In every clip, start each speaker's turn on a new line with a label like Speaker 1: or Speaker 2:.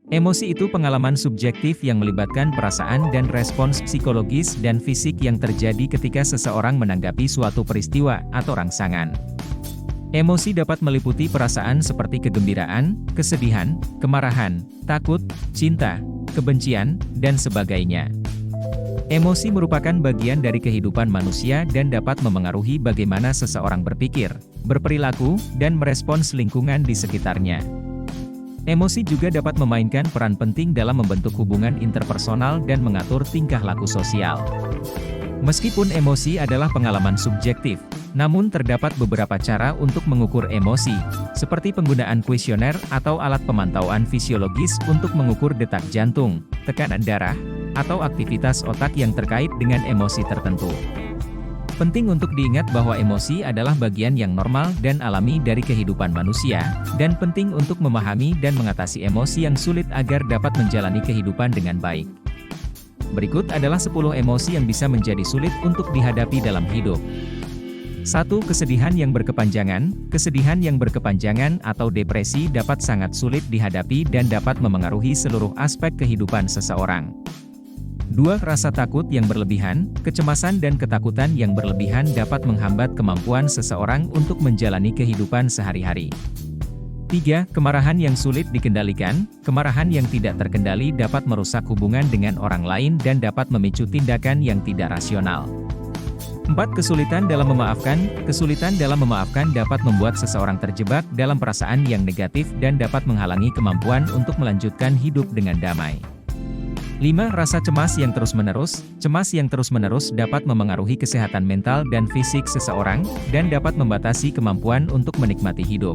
Speaker 1: Emosi itu pengalaman subjektif yang melibatkan perasaan dan respons psikologis dan fisik yang terjadi ketika seseorang menanggapi suatu peristiwa atau rangsangan. Emosi dapat meliputi perasaan seperti kegembiraan, kesedihan, kemarahan, takut, cinta, kebencian, dan sebagainya. Emosi merupakan bagian dari kehidupan manusia dan dapat memengaruhi bagaimana seseorang berpikir, berperilaku, dan merespons lingkungan di sekitarnya. Emosi juga dapat memainkan peran penting dalam membentuk hubungan interpersonal dan mengatur tingkah laku sosial. Meskipun emosi adalah pengalaman subjektif, namun terdapat beberapa cara untuk mengukur emosi, seperti penggunaan kuesioner atau alat pemantauan fisiologis untuk mengukur detak jantung, tekanan darah, atau aktivitas otak yang terkait dengan emosi tertentu. Penting untuk diingat bahwa emosi adalah bagian yang normal dan alami dari kehidupan manusia, dan penting untuk memahami dan mengatasi emosi yang sulit agar dapat menjalani kehidupan dengan baik. Berikut adalah 10 emosi yang bisa menjadi sulit untuk dihadapi dalam hidup. 1. Kesedihan yang berkepanjangan. Kesedihan yang berkepanjangan atau depresi dapat sangat sulit dihadapi dan dapat memengaruhi seluruh aspek kehidupan seseorang. 2. Rasa takut yang berlebihan. Kecemasan dan ketakutan yang berlebihan dapat menghambat kemampuan seseorang untuk menjalani kehidupan sehari-hari. 3. Kemarahan yang sulit dikendalikan. Kemarahan yang tidak terkendali dapat merusak hubungan dengan orang lain dan dapat memicu tindakan yang tidak rasional. 4. Kesulitan dalam memaafkan. Kesulitan dalam memaafkan dapat membuat seseorang terjebak dalam perasaan yang negatif dan dapat menghalangi kemampuan untuk melanjutkan hidup dengan damai. 5. Rasa cemas yang terus-menerus. Cemas yang terus-menerus dapat memengaruhi kesehatan mental dan fisik seseorang, dan dapat membatasi kemampuan untuk menikmati hidup.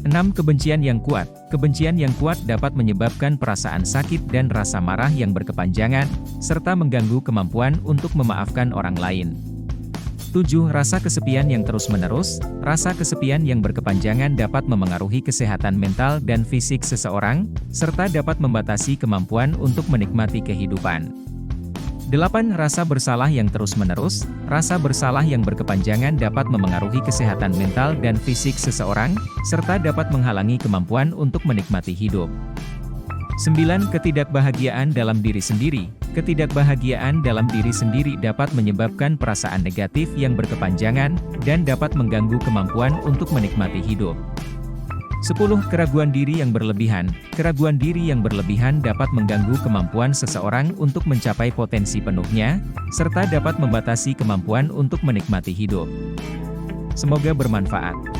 Speaker 1: 6. Kebencian yang kuat. Kebencian yang kuat dapat menyebabkan perasaan sakit dan rasa marah yang berkepanjangan, serta mengganggu kemampuan untuk memaafkan orang lain. 7. Rasa kesepian yang terus-menerus. Rasa kesepian yang berkepanjangan dapat memengaruhi kesehatan mental dan fisik seseorang, serta dapat membatasi kemampuan untuk menikmati kehidupan. 8. Rasa bersalah yang terus-menerus. Rasa bersalah yang berkepanjangan dapat memengaruhi kesehatan mental dan fisik seseorang, serta dapat menghalangi kemampuan untuk menikmati hidup. 9. Ketidakbahagiaan dalam diri sendiri. Ketidakbahagiaan dalam diri sendiri dapat menyebabkan perasaan negatif yang berkepanjangan, dan dapat mengganggu kemampuan untuk menikmati hidup. 10. Keraguan diri yang berlebihan. Keraguan diri yang berlebihan dapat mengganggu kemampuan seseorang untuk mencapai potensi penuhnya, serta dapat membatasi kemampuan untuk menikmati hidup. Semoga bermanfaat.